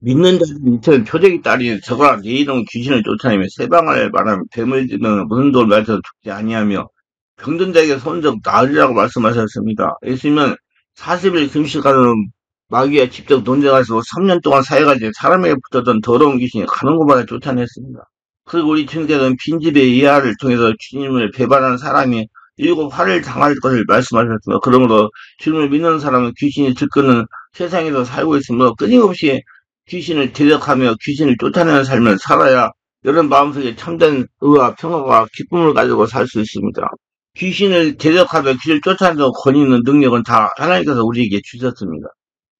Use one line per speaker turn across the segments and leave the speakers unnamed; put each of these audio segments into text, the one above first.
믿는 자는 인천 표적이 따르니 저가 내 이름 귀신을 쫓아내며 세방을 말하며 뱀을 지는 무슨 돌을 맞아서 죽지 아니하며 병든 자에게 손적 나으리라고 말씀하셨습니다. 예수님은 40일 금식하는 마귀와 직접 논쟁하시고 3년 동안 사역할 사람에게 붙었던 더러운 귀신이 가는 곳마다 쫓아냈습니다. 그리고 우리 중대는 빈집의 예화를 통해서 주님을 배반하는 사람이 일곱 화를 당할 것을 말씀하셨습니다. 그러므로 주님을 믿는 사람은 귀신이 들끓는 세상에서 살고 있으므로 끊임없이 귀신을 대적하며 귀신을 쫓아내는 삶을 살아야 여러분 마음속에 참된 의와 평화와 기쁨을 가지고 살 수 있습니다. 귀신을 대적하며 귀신을 쫓아내는 권위 있는 능력은 다 하나님께서 우리에게 주셨습니다.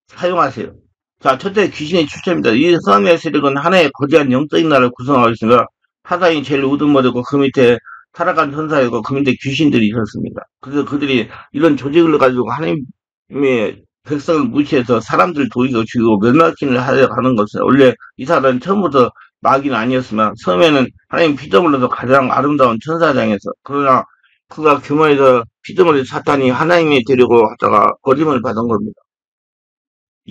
사용하세요. 자, 첫째 귀신의 출처입니다. 이 선의 세력은 하나의 거대한 영적인 나라를 구성하고 있습니다. 사단이 제일 우두머리고 그 밑에 타락한 천사이고 그 밑에 귀신들이 있었습니다. 그래서 그들이 이런 조직을 가지고 하나님의 백성을 무시해서 사람들 도이고 죽이고 멸망신을 하려고 하는 것은 원래 이 사람은 처음부터 마귀는 아니었으나 처음에는 하나님 피조물로서 가장 아름다운 천사장에서 그러나 그가 교만해서 피조물의 사탄이 하나님이 되려고 하다가 거짓말을 받은 겁니다.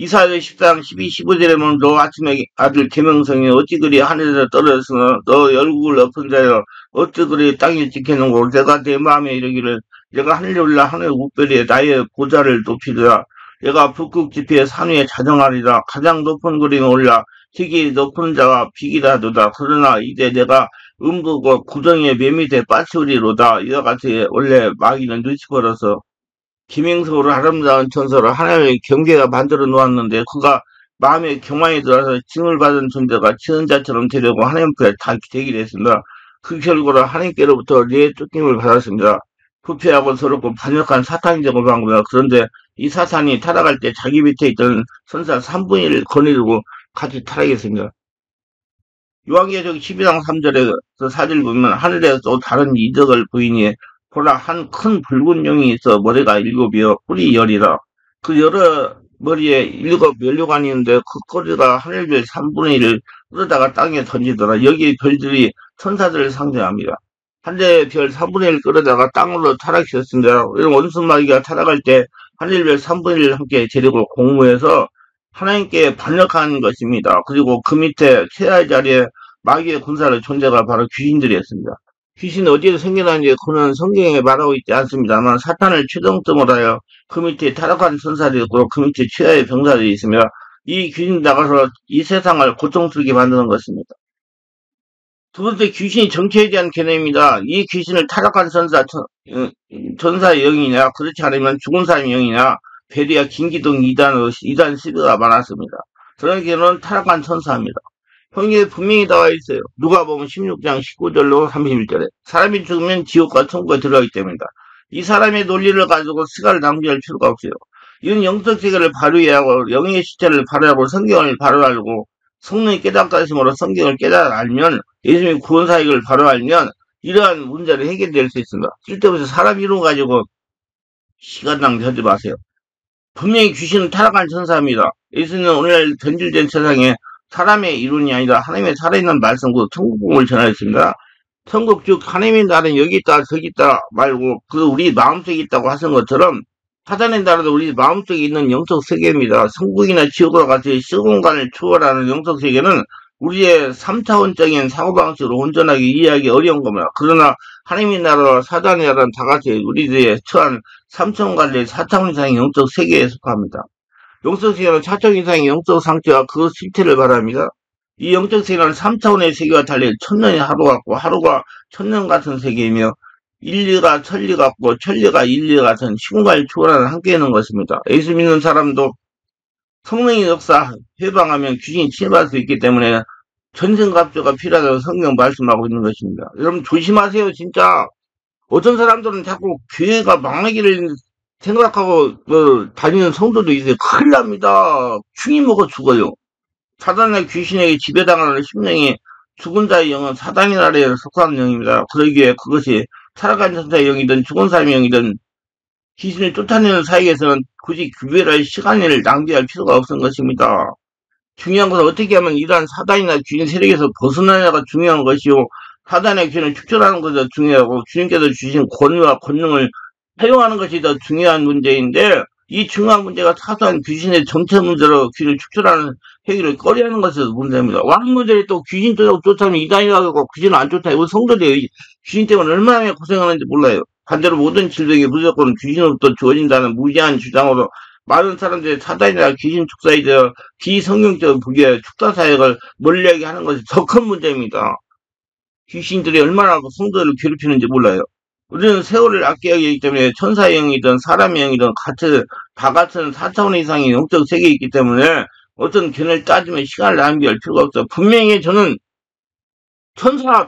이사야 14장 12, 15절에 보면 너 아침에 아들 계명성이 어찌 그리 하늘에서 떨어졌으나 너 열국을 엎은 자여 어찌 그리 땅에 지켜놓고 내가 내 마음에 이르기를 내가 하늘에 올라 하늘 우별리에 나의 보좌를 높이리라 내가 북극 지폐에 산 위에 자정하리라 가장 높은 그림에 올라 희기 높은 자와 비기라도다 그러나 이제 내가 음부고 구덩이의 매밑에 빠치우리로다 이와 같이 원래 마귀는 루시퍼로서 김행석으로 아름다운 천사로 하나님의 경계가 만들어 놓았는데 그가 마음에 경망이 들어서 징을 받은 존재가 지은자처럼 되려고 하나님 앞에 다 되기를 했습니다. 그 결과로 하나님께로부터 쫓김을 받았습니다. 부패하고 서럽고 반역한 사탄이 되고 만 겁니다. 그런데 이 사탄이 타락할 때 자기 밑에 있던 선사 3분의 1을 거느리고 같이 타락했습니다. 요한계시록 12장 3절에 그 사진을 보면 하늘에서 또 다른 이적을 보이니 보라 한 큰 붉은 용이 있어 머리가 7이요 뿔이 10이라 그 여러 머리에 7 면류관이 있는데 그 꼬리가 하늘별 3분의 1을 끌어다가 땅에 던지더라. 여기 별들이 천사들을 상징합니다. 하늘의 별 3분의 1 끌어다가 땅으로 타락시켰습니다. 이런 원수마귀가 타락할 때 하늘별 3분의 1을 함께 데리고 공무해서 하나님께 반역한 것입니다. 그리고 그 밑에 최하의 자리에 마귀의 군사의 존재가 바로 귀신들이었습니다. 귀신이 어디에서 생겨나는지 그는 성경에 말하고 있지 않습니다만 사탄을 최종점으로 하여 그 밑에 타락한 천사들이 있고 그 밑에 최하의 병사들이 있으며 이 귀신이 나가서 이 세상을 고통스럽게 만드는 것입니다. 두 번째 귀신이 정체에 대한 개념입니다. 이 귀신을 타락한 천사의 영이냐 그렇지 않으면 죽은 사람의 영이냐 베리아 김기동 이단 시드가 많았습니다. 그런 경우는 타락한 천사입니다. 성경에 분명히 나와 있어요. 누가복음 16장 19절로 31절에 사람이 죽으면 지옥과 천국에 들어가기 때문이다. 이 사람의 논리를 가지고 시간을 낭비할 필요가 없어요. 이런 영적 세계를 바로해야 하고 영의 실체를 바로하고 성경을 바로 알고 성령이 깨닫게 하심으로 성경을 깨달아 알면 예수님의 구원 사역을 바로 알면 이러한 문제를 해결될 수 있습니다. 쓸데없이 사람 이름 가지고 시간 낭비하지 마세요. 분명히 귀신은 타락한 천사입니다. 예수님은 오늘날 변질된 세상에 사람의 이론이 아니라 하나님의 살아있는 말씀으로 천국을 전하였습니다. 천국 즉 하나님의 나라는 여기 있다 저기 있다 말고 그 우리 마음속에 있다고 하신 것처럼 사단의 나라도 우리 마음속에 있는 영적 세계입니다. 천국이나 지옥과 같이 시공간을 초월하는 영적 세계는 우리의 3차원적인 사고방식으로 온전하게 이해하기 어려운 겁니다. 그러나 하나님의 나라와 사단의 나라는 다 같이 우리들의 처한 3차원관리 4차원 이상의 영적 세계에 속합니다. 영적 세계는 4차원 이상의 영적 상태와 그 실체를 말합니다. 이 영적 세계는 3차원의 세계와 달리 천년이 하루 같고 하루가 천년 같은 세계이며 인류가 천리 같고 천리가 인류 같은 시공간을 초월하는 함께 있는 것입니다. 예수 믿는 사람도 성령의 역사 해방하면 귀신이 침입할 수 있기 때문에 전생갑주가 필요하다고 성경 말씀하고 있는 것입니다. 여러분 조심하세요. 진짜 어떤 사람들은 자꾸 교회가 망하기를 생각하고 다니는 성도도 있어요. 큰일 납니다. 충이 먹어 죽어요. 사단의 귀신에게 지배당하는 심령이 죽은 자의 영은 사단의 나라에 속하는 영입니다. 그러기에 그것이 살아간 천사의 영이든 죽은 사람의 영이든 귀신을 쫓아내는 사이에서는 굳이 구별할 시간을 낭비할 필요가 없는 것입니다. 중요한 것은 어떻게 하면 이러한 사단이나 귀신 세력에서 벗어나냐가 중요한 것이요. 사단의 귀신을 축출하는 것이 더 중요하고 주님께서 주신 권위와 권능을 사용하는 것이 더 중요한 문제인데 이 중요한 문제가 사소한 귀신의 정체 문제로 귀를 축출하는 행위를 꺼려하는 것에서 문제입니다. 왕모델이 또 귀신 쫓아오면 이단이라고 귀신은 안 쫓아. 이거 성도들이 귀신 때문에 얼마나 고생하는지 몰라요. 반대로 모든 질병이 무조건 귀신으로부터 주어진다는 무지한 주장으로 많은 사람들이 사단이나 귀신 축사에 대해 비성경적 부기에 축사 사역을 멀리하게 하는 것이 더 큰 문제입니다. 귀신들이 얼마나 성도들을 괴롭히는지 몰라요. 우리는 세월을 아껴야 하기 때문에 천사의 영이든 사람의 영이든 다 같은 4차원 이상의 영적 세계에 있기 때문에 어떤 견해를 따지면 시간을 낭비할 필요가 없어. 분명히 저는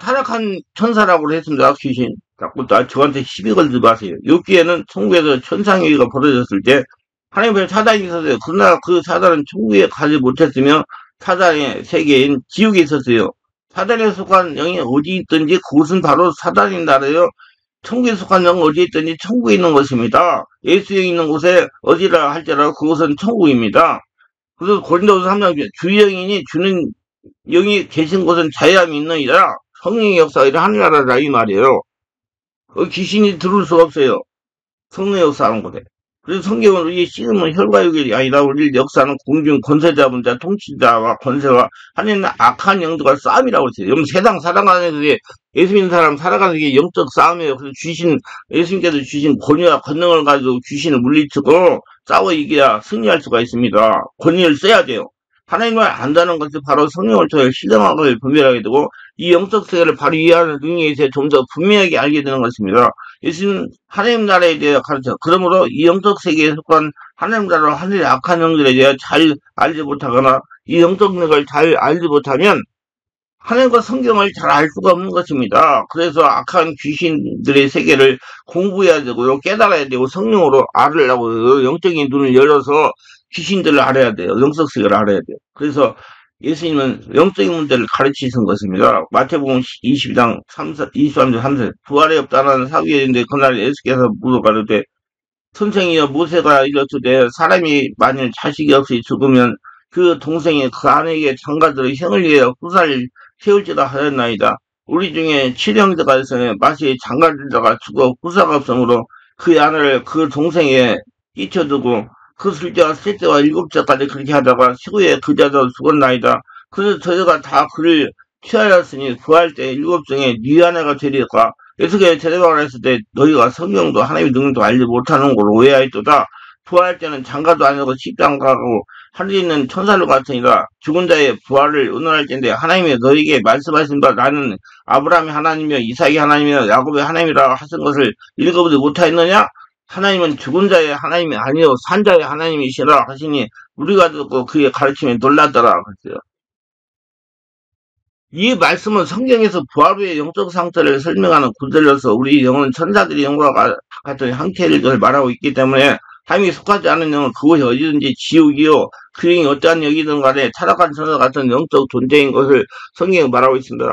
타락한 천사라고 했습니다. 귀신. 자꾸 저한테 시비 걸지 마세요. 여기에는 천국에서 천상회의가 벌어졌을 때 하나님의 사단이 있었어요. 그러나 그 사단은 천국에 가지 못했으며 사단의 세계인 지옥에 있었어요. 사단에 속한 영이 어디 있든지 그곳은 바로 사단인 나라예요. 천국에 속한 영은 어디에 있든지 천국에 있는 것입니다. 예수에 있는 곳에 어디라 할지라도 그곳은 천국입니다. 그래서 고린도서 3장 주의 영이니 주는 영이 계신 곳은 자유함이 있느니라. 성령의 역사가 하늘나라라 이 말이에요. 귀신이 들어올 수가 없어요. 성령의 역사하는 곳에. 그래서 성경은 우리의 씨름은 혈과 육이 아니라 우리 역사는 공중 권세자분 자 통치자와 권세와 하나님은 악한 영들과 싸움이라고 했어요. 여러분 세상 살아가는 게 예수 믿는 사람 살아가는 게 영적 싸움이에요. 그래서 예수님께서 주신 권위와 권능을 가지고 귀신을 물리치고 싸워 이겨야 승리할 수가 있습니다. 권위를 써야 돼요. 하나님을 안다는 것이 바로 성령을 통해 신령한 것을 분별하게 되고 이 영적 세계를 바로 이해하는 능력에 대해 좀 더 분명하게 알게 되는 것입니다. 예수는 하나님 나라에 대해 가르쳐. 그러므로 이 영적 세계에 속한 하나님 나라 하늘의 악한 영들에 대해 잘 알지 못하거나 이 영적 능력을 잘 알지 못하면 하나님과 성경을 잘 알 수가 없는 것입니다. 그래서 악한 귀신들의 세계를 공부해야 되고요. 깨달아야 되고 성령으로 알으려고 영적인 눈을 열어서 귀신들을 알아야 돼요. 영적 세계를 알아야 돼요. 그래서 예수님은 영적인 문제를 가르치신 것입니다. 마태복음 22장 23절 3절 부활이 없다는 사기에 있는데 그날 예수께서 물어가르되 선생이여 모세가 이르시되 사람이 만일 자식이 없이 죽으면 그 동생이 그 아내에게 장가들의 형을 위하여 후사를 세울지라 하였나이다. 우리 중에 7형제가 있으니 마치 장가들다가 죽어 후사가 없으므로 그 아내를 그 동생에 끼쳐두고 그 둘째와 셋째와 일곱째까지 그렇게 하다가 시구에 그 자도 죽었나이다. 그래서 저희가 다 그를 취하였으니 구할 때 일곱 중에 네 아내가 되리까. 예수께서 대답을 했을 때 너희가 성경도 하나님의 능력도 알지 못하는 걸 오해하였도다. 부활할 때는 장가도 아니고 십장가고 하늘에 있는 천사로 같으니라. 죽은 자의 부활을 의논할 텐데 하나님이 너희에게 말씀하신 바 나는 아브라함의 하나님이며 이삭의 하나님이며 야곱의 하나님이라 하신 것을 읽어보지 못하였느냐? 하나님은 죽은 자의 하나님이 아니요 산 자의 하나님이시라 하시니 우리가 듣고 그의 가르침에 놀랐더라 그랬어요. 이 말씀은 성경에서 부활 후의 영적 상태를 설명하는 구절로서 우리 영은 천사들의 영과 같은 형태를 말하고 있기 때문에 하나님이 속하지 않은 영은 그곳이 어디든지 지옥이요 그 영이 어떠한 영이든 간에 타락한 천사 같은 영적 존재인 것을 성경에 말하고 있습니다.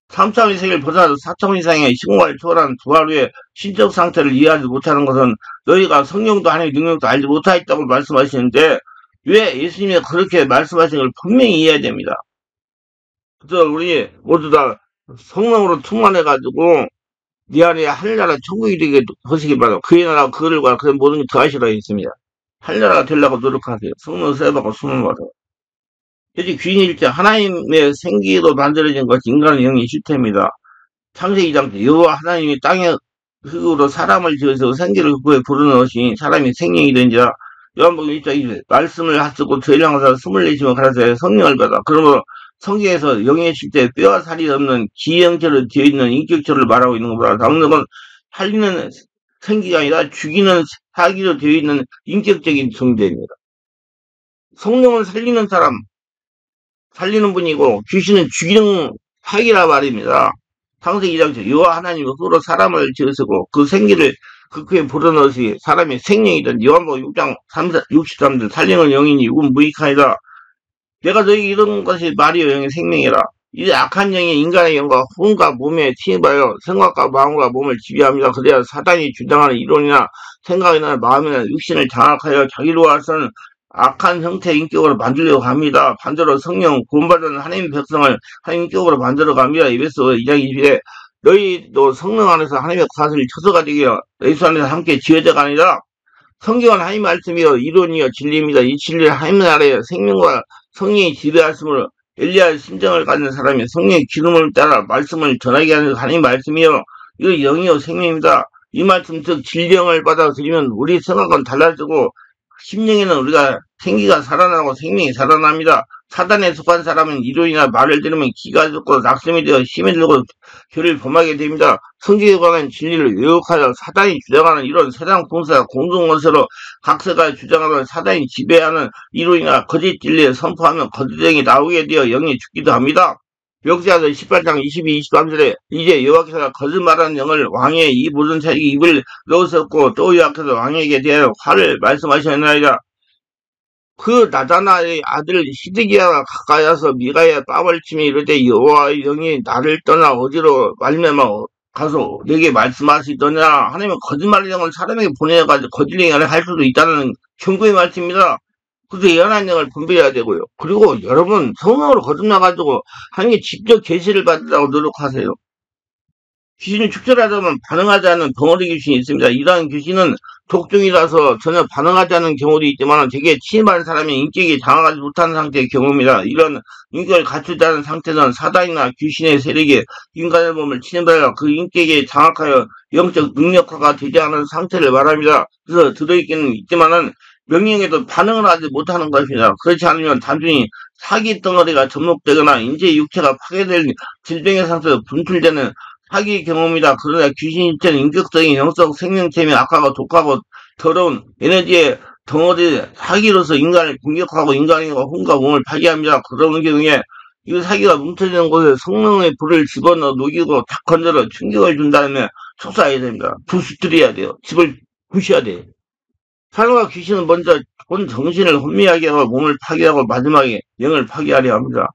3차원 세계를 벗어나서 4차원 이상의 시공간을 초월한 부활 후의 신적 상태를 이해하지 못하는 것은 너희가 성령도 하나님의 능력도 알지 못하였다고 말씀하시는데 왜 예수님이 그렇게 말씀하신 걸 분명히 이해해야 됩니다. 그래서 우리 모두 다 성령으로 충만해가지고 네 안에 하늘나라 천국이 되게 하시기 바랍니다. 그의 나라 그들과 그 모든 게 더하시라 했습니다. 하늘나라가 되려고 노력하세요. 성령 세받고 숨을 받아요. 여기 귀인일 때 하나님의 생기로 만들어진 것이 인간의 영이 실태입니다. 창세기 2장 때 여호와 하나님이 땅의 흙으로 사람을 지어서 생기를 그에 불어넣으시니 사람이 생명이 된지라. 요한복음 1장 말씀을 하시고 저희를 항상 숨을 내쉬며 가라사대 성령을 받아. 그러므로 성경에서 영의 실태 뼈와 살이 없는 기형체로 되어 있는 인격체를 말하고 있는 것보다 성령은 살리는 생기가 아니라 죽이는 사기로 되어 있는 인격적인 존재입니다. 성령은 살리는 사람, 살리는 분이고 귀신은 죽이는 사기라 말입니다. 창세기 2장 여호와 하나님이 흙으로 사람을 지으시고 그 생기를 그에 불어넣으시 사람이 생명이든 요한복음 6장 63절 살리는 영이니 이건 무익하이다. 내가 너희에게 이런 것이 말이요 영의 생명이라. 이 악한 영이 인간의 영과 혼과 몸에 침입하여 생각과 마음과 몸을 지배합니다. 그래야 사단이 주장하는 이론이나 생각이나 마음이나 육신을 장악하여 자기로 하선 악한 형태의 인격으로 만들려고 합니다. 반대로 성령 구원받은 하나님의 백성을 하나님 인격으로 만들어 갑니다. 에베소 2장 20에 너희도 성령 안에서 하나님의 사슬이 처소가 되기를 예수 안에서 함께 지어져가 아니라 성경은 하나님 말씀이요 이론이요 진리입니다. 이 진리를 하나님 나라에 생명과 성령이 지배하심으로 엘리야의 심정을 가진 사람이 성령의 기름을 따라 말씀을 전하게 하는 하나님 말씀이요 이거 영이요 생명입니다. 이 말씀 즉 진령을 받아들이면 우리 생각은 달라지고 심령에는 우리가 생기가 살아나고 생명이 살아납니다. 사단에 속한 사람은 이론이나 말을 들으면 기가 죽고 낙심이 되어 힘이 들고 죄를 범하게 됩니다. 성경에 관한 진리를 왜곡하여 사단이 주장하는 이런 세상 풍사 공동원서로 각세가 주장하는 사단이 지배하는 이론이나 거짓 진리에 선포하면 거짓행이 나오게 되어 영이 죽기도 합니다. 역사서 18장 22, 23절에 이제 여호와께서 거짓말하는 영을 왕의 이 모든 자에게 입을 넣으셨고 또 여호와께서 왕에게 대하여 화를 말씀하셨나이다. 그 나다나의 아들 시드기야가 가까이 와서 미가의 뺨을 치며 이르되 여호와의 영이 나를 떠나 어디로 말미암아 가서 내게 말씀하시더냐. 하나님은 거짓말의 영을 사람에게 보내가지고 거짓 행위를 할 수도 있다는 경고의 말씀입니다. 그래서 예언한 영을 분별해야 되고요. 그리고 여러분 성령으로 거듭나 가지고 하나님께 직접 계시를 받으라고 노력하세요. 귀신이 축절하자면 반응하지 않는 덩어리 귀신이 있습니다. 이러한 귀신은 독중이라서 전혀 반응하지 않는 경우도 있지만 되게 침입한 사람이 인격이 장악하지 못한 상태의 경우입니다. 이런 인격을 갖추지 않은 상태는 사단이나 귀신의 세력이 인간의 몸을 침입하여 그 인격에 장악하여 영적 능력화가 되지 않은 상태를 말합니다. 그래서 들어있기는 있지만은 명령에도 반응을 하지 못하는 것입니다. 그렇지 않으면 단순히 사기 덩어리가 접목되거나 인체 육체가 파괴될 질병의 상태로 분출되는 사기 경험이다. 그러나 귀신 일체는 인격적인 영적 생명체며 악하고 독하고 더러운 에너지의 덩어리 사기로서 인간을 공격하고 인간의 혼과 몸을 파괴합니다. 그런 경우에 이 사기가 뭉쳐지는 곳에 성령의 불을 집어넣어 녹이고 탁 건드려 충격을 준 다음에 속삭여야 됩니다. 부수뜨려야 돼요. 집을 부셔야 돼요. 사람과 귀신은 먼저 본 정신을 혼미하게 하고 몸을 파괴하고 마지막에 영을 파괴하려 합니다.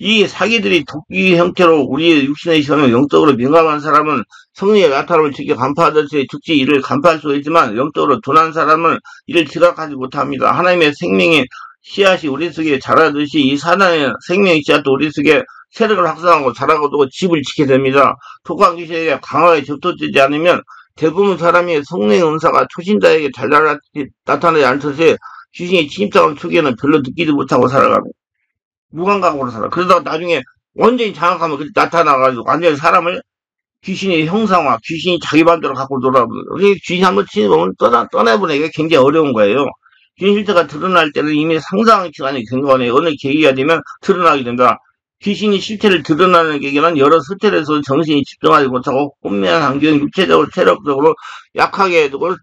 이 사기들이 도끼 형태로 우리의 육신의 시선을 영적으로 민감한 사람은 성령의 나타남을 직접 간파하듯이 즉시 이를 간파할 수 있지만 영적으로 둔한 사람은 이를 지각하지 못합니다. 하나님의 생명의 씨앗이 우리 속에 자라듯이 이 사단의 생명의 씨앗도 우리 속에 세력을 확산하고 자라고 집을 지게 됩니다. 독한 귀신에게 강하게 접촉되지 않으면 대부분 사람이 성령의 은사가 초신자에게 잘 나타나지 않듯이 귀신이 침입하는 초기에는 별로 느끼지 못하고 살아갑니다. 무감각으로 살아. 그러다가 나중에 완전히 장악하면 그때 나타나가지고 완전히 사람을 귀신의 형상화, 귀신이 자기 맘대로 갖고 돌아오는 거예요. 귀신이 한번 침입하면 떠나보내기가 굉장히 어려운 거예요. 귀신 실체가 드러날 때는 이미 상상 기간이 된 거네요. 어느 계기가 되면 드러나게 된다. 귀신이 실체를 드러나는 계기는 여러 스트레스로 정신이 집중하지 못하고 혼미한 환경, 육체적으로, 체력적으로 약하게 되고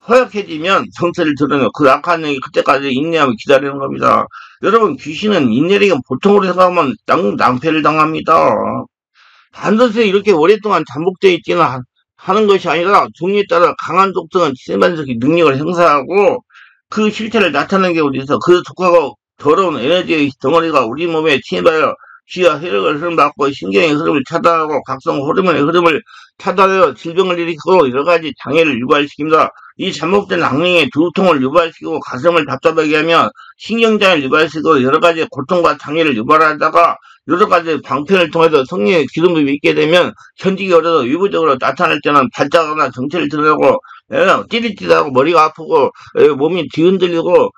허약해지면 정체를 드러내고 그 악한 영이 그때까지 인내하며 기다리는 겁니다. 여러분 귀신은 인내력은 보통으로 생각하면 낭패를 당합니다. 반드시 이렇게 오랫동안 잠복되어 있지는 하는 것이 아니라 종류에 따라 강한 독성은 일반적인 능력을 행사하고 그 실체를 나타내는 경우도 있어. 그 독하고 더러운 에너지의 덩어리가 우리 몸에 침입하여 기와 혈액을 흐름받고 신경의 흐름을 차단하고 각성 호르몬의 흐름을 차단하여 질병을 일으키고 여러가지 장애를 유발시킵니다. 이 잠복된 악령의 두통을 유발시키고 가슴을 답답하게 하며 신경장애를 유발시키고 여러가지 고통과 장애를 유발하다가 여러가지 방편을 통해서 성령의 기름을 입게 되면 견디기 어려서 위부적으로 나타날 때는 발작하거나 정체를 드러내고 찌릿찌릿하고 머리가 아프고 몸이 뒤흔들리고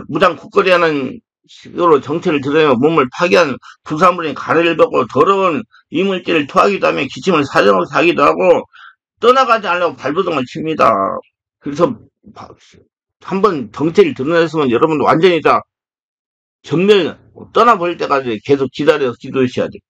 무장 굳거리하는 식으로 정체를 드러내며 몸을 파괴한 부산물인 가래를 벗고 더러운 이물질을 토하기도 하며 기침을 사정으로 하기도 하고 떠나가지 않으려고 발버둥을 칩니다. 그래서 한번 정체를 드러냈으면 여러분도 완전히 다 전멸 떠나버릴 때까지 계속 기다려서 기도하셔야 돼요.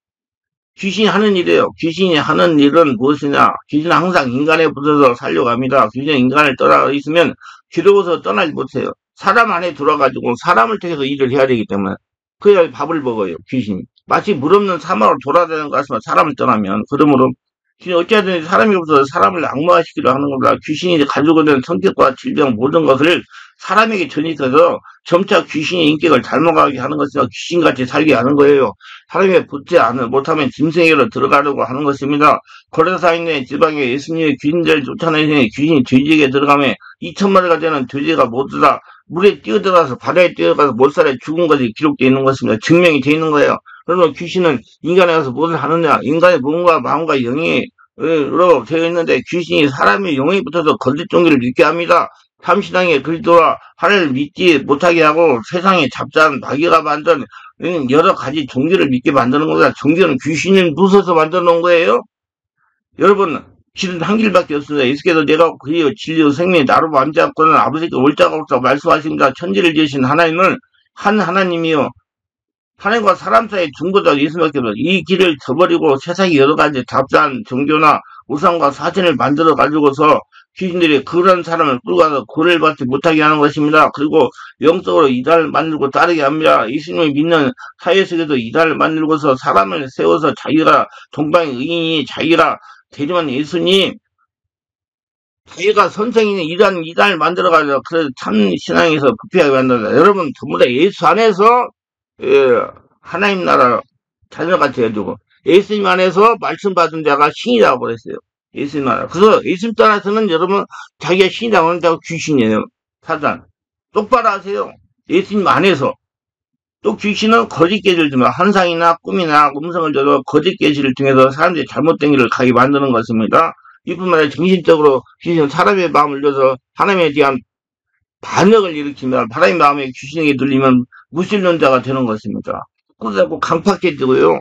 귀신이 하는 일이에요. 귀신이 하는 일은 무엇이냐? 귀신은 항상 인간에 붙어서 살려고 합니다. 귀신은 인간을 떠나 있으면 괴로워서 떠나지 못해요. 사람 안에 들어가지고 사람을 통해서 일을 해야 되기 때문에 그래야 밥을 먹어요. 귀신이 마치 물 없는 사막으로 돌아다니는 것 같지만 사람을 떠나면 그러므로 귀신이 어찌하든 사람이 없어서 사람을 악마화시키려 하는 겁니다. 귀신이 가지고 있는 성격과 질병 모든 것을 사람에게 전이켜서 점차 귀신의 인격을 닮아가게 하는 것이며 귀신같이 살게 하는 거예요. 사람에 붙지 못하면 짐승에게로 들어가려고 하는 것입니다. 고려사 있는 지방에 예수님의 귀신들을 쫓아내시니 귀신이 돼지에게 들어가며 2,000마리가 되는 돼지가 모두 다 물에 뛰어들어가서 바다에 뛰어들어가서 몰살에 죽은 것이 기록되어 있는 것입니다. 증명이 되어 있는 거예요. 그러면 귀신은 인간에 가서 무엇을 하느냐? 인간의 몸과 마음과 영이 로 되어 있는데 귀신이 사람의 영에 붙어서 거짓 종교를 믿게 합니다. 참신앙에 그리스도와 하나님을 믿지 못하게 하고 세상에 잡다한 마귀가 만든 여러 가지 종교를 믿게 만드는 겁니다. 종교는 귀신을 부숴서 만들어 놓은 거예요. 여러분, 길은 한 길밖에 없습니다. 예수께서 내가 그리요 진리요 생명이 나로 만지 않고는 아버지께 올 자가 없다고 말씀하십니다. 천지를 지으신 하나님은 한 하나님이요. 하나님과 사람 사이의 중보자 예수밖에 없어요. 이 길을 저버리고 세상에 여러 가지 잡다한 종교나 우상과 사진을 만들어 가지고서 귀신들이 그런 사람을 끌고 가서 고래를 받지 못하게 하는 것입니다. 그리고 영적으로 이단을 만들고 따르게 합니다. 예수님을 믿는 사회 속에도 이단을 만들고서 사람을 세워서 자기가 동방의 의인이 자기가 대리만 예수님 자기가 선생이니 이단을 만들어가지고 그래서 참 신앙에서 부패하게 만든다. 여러분 전부 다 예수 안에서 하나님 나라 자녀같이 해주고 예수님 안에서 말씀 받은 자가 신이라고 그랬어요. 예수님 나라. 그래서 예수님 따라서는 여러분 자기가 신이라고 하는 자가 귀신이에요. 사단. 똑바로 하세요. 예수님 안에서. 또 귀신은 거짓 계시를 주면 환상이나 꿈이나 음성을 줘서 거짓 계시를 통해서 사람들이 잘못된 길을 가게 만드는 것입니다. 이뿐만 아니라 정신적으로 귀신은 사람의 마음을 줘서 하나님에 대한 반역을 일으키면 하나님의 마음에 귀신에게 눌리면 무신론자가 되는 것입니다. 자꾸 강팍해지고요.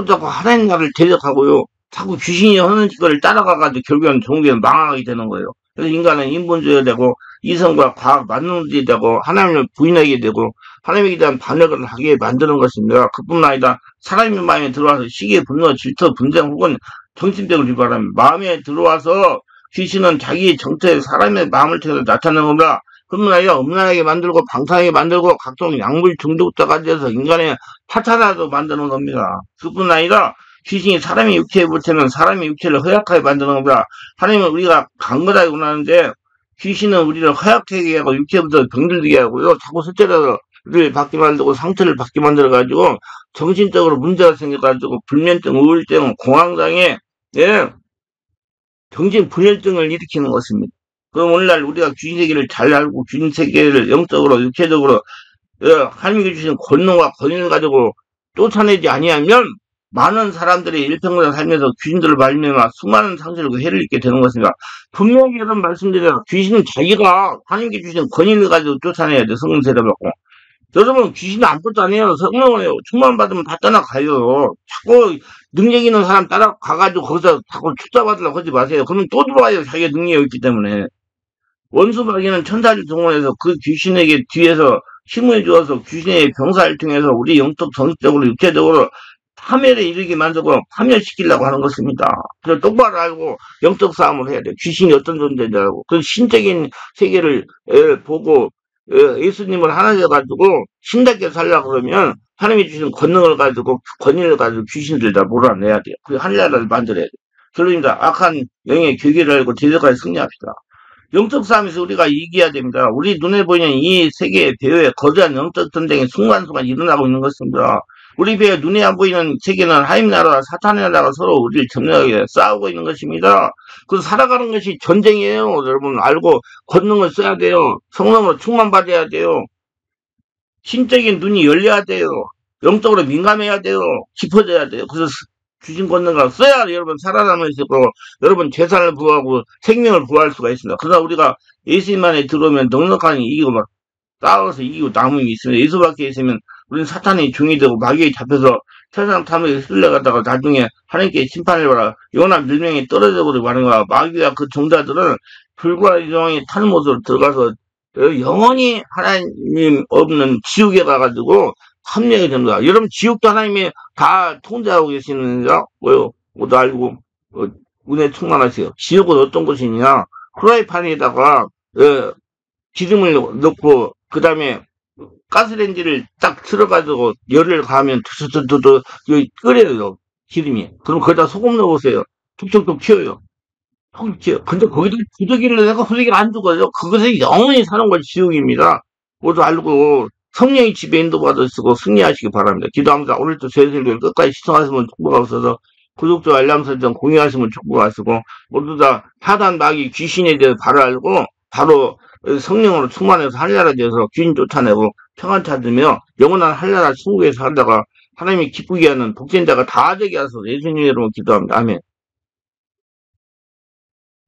자꾸 하나님 나라를 대적하고요. 자꾸 귀신이 하는 짓을 따라가가지고 결국엔 종교는 망하게 되는 거예요. 그래서 인간은 인본주의가 되고 이성과 과학 만능주의 되고 하나님을 부인하게 되고 하나님에 대한 반역을 하게 만드는 것입니다. 그뿐만 아니라 사람의 마음에 들어와서 시기, 분노, 질투, 분쟁 혹은 정신병을 유발합니다. 마음에 들어와서 귀신은 자기 정체의 사람의 마음을 통해서 나타내는 겁니다. 그뿐만 아니라 음란하게 만들고 방탕하게 만들고 각종 약물 중독자까지 해서 인간의 파탄화도 만드는 겁니다. 그뿐만 아니라 귀신이 사람의 육체에 붙으면 사람의 육체를 허약하게 만드는 겁니다. 하나님은 우리가 강건하게 원하는데 귀신은 우리를 허약하게 하고 육체부터 병들게 하고요. 자꾸 스트레스를 받게 만들고 상처를 받게 만들어가지고 정신적으로 문제가 생겨가지고 불면증, 우울증, 공황장애, 예, 정신분열증을 일으키는 것입니다. 그럼 오늘날 우리가 귀신세계를 잘 알고 귀신세계를 영적으로 육체적으로 하나님이 주신 권능과 권위를 가지고 쫓아내지 아니하면 많은 사람들이 일평생 살면서 귀신들을 말미암아 수많은 상실과 해를 입게 되는 것입니다. 분명히 이런 말씀드려요. 귀신은 자기가 하나님께 주신 권위를 가지고 쫓아내야 돼. 성령 세례받고. 여러분 귀신은 아무것도 아니에요. 성령을 충만 받으면 다 떠나가요. 자꾸 능력 있는 사람 따라가가지고 거기서 자꾸 축사받으려고 하지 마세요. 그러면 또 들어와요. 자기가 능력이 있기 때문에. 원수 마귀는 천사를 동원해서 그 귀신에게 뒤에서 힘을 주어서 귀신의 병사를 통해서 우리 영적, 정신적으로, 육체적으로 파멸에 이르게 만들고 파멸시키려고 하는 것입니다. 그래서 똑바로 알고 영적 싸움을 해야 돼요. 귀신이 어떤 존재인지 알고 그 신적인 세계를 보고 예수님을 하나 되어가지고 신답게 살려고 그러면 하나님이 주신 권능을 가지고 권위를 가지고 귀신들 다 몰아내야 돼요. 그 하늘나라를 만들어야 돼요. 결론입니다. 악한 영의 교계를 알고 제도까지 승리합시다. 영적 싸움에서 우리가 이겨야 됩니다. 우리 눈에 보이는 이 세계의 배후에 거대한 영적 전쟁이 순간순간 일어나고 있는 것입니다. 우리 배에 눈에 안 보이는 세계는 하나님 나라와 사탄의 나라가 서로 우리를 점령하게 싸우고 있는 것입니다. 그래서 살아가는 것이 전쟁이에요. 여러분 알고 권능을 써야 돼요. 성령으로 충만받아야 돼요. 신적인 눈이 열려야 돼요. 영적으로 민감해야 돼요. 깊어져야 돼요. 그래서 주신 권능을 써야 여러분 살아남을 수 있고 여러분 재산을 부하고 생명을 부할 수가 있습니다. 그러나 우리가 예수님만에 들어오면 넉넉하니 이기고 막 싸워서 이기고 남음이 있습니다. 예수 밖에 있으면 우리는 사탄의 종이 되고 마귀에 잡혀서 세상 탐욕에 흘러가다가 나중에 하나님께 심판을 받아 영원한 멸망에 떨어져 버리고 하는 거야. 마귀와 그 종자들은 불과 영혼이 타는 곳으로 들어가서 영원히 하나님 없는 지옥에 가가지고 함령이 됩니다. 여러분 지옥도 하나님이 다 통제하고 계시는가? 뭐요? 모두 알고 은혜 충만하세요. 지옥은 어떤 곳이냐? 프라이팬에다가 기름을 넣고 그 다음에 가스레인지를 딱 틀어가지고 열을 가하면 두두두두 끓여요. 기름이. 그럼 거기다 소금 넣으세요. 툭툭툭 튀어요. 툭툭 튀어요. 근데 거기다 부득이를 내가 부득이를 안 죽어요. 그것이 영원히 사는 것이 지옥입니다. 모두 알고 성령의 집에 인도받으시고 승리하시기 바랍니다. 기도합니다. 오늘도 제설교를 끝까지 시청하시면 축복하고 있어서 구독자 알람 설정 공유하시면 축복하시고 모두 다 사단 마귀 귀신에 대해서 바로 알고 바로 성령으로 충만해서 하늘나라에 대해서 귀신 쫓아내고 평안 찾으며 영원한 하늘나라 천국에서 살다가 하나님이 기쁘게 하는 복전자가 다 되게 하소서 예수님 이름으로 기도합니다. 아멘.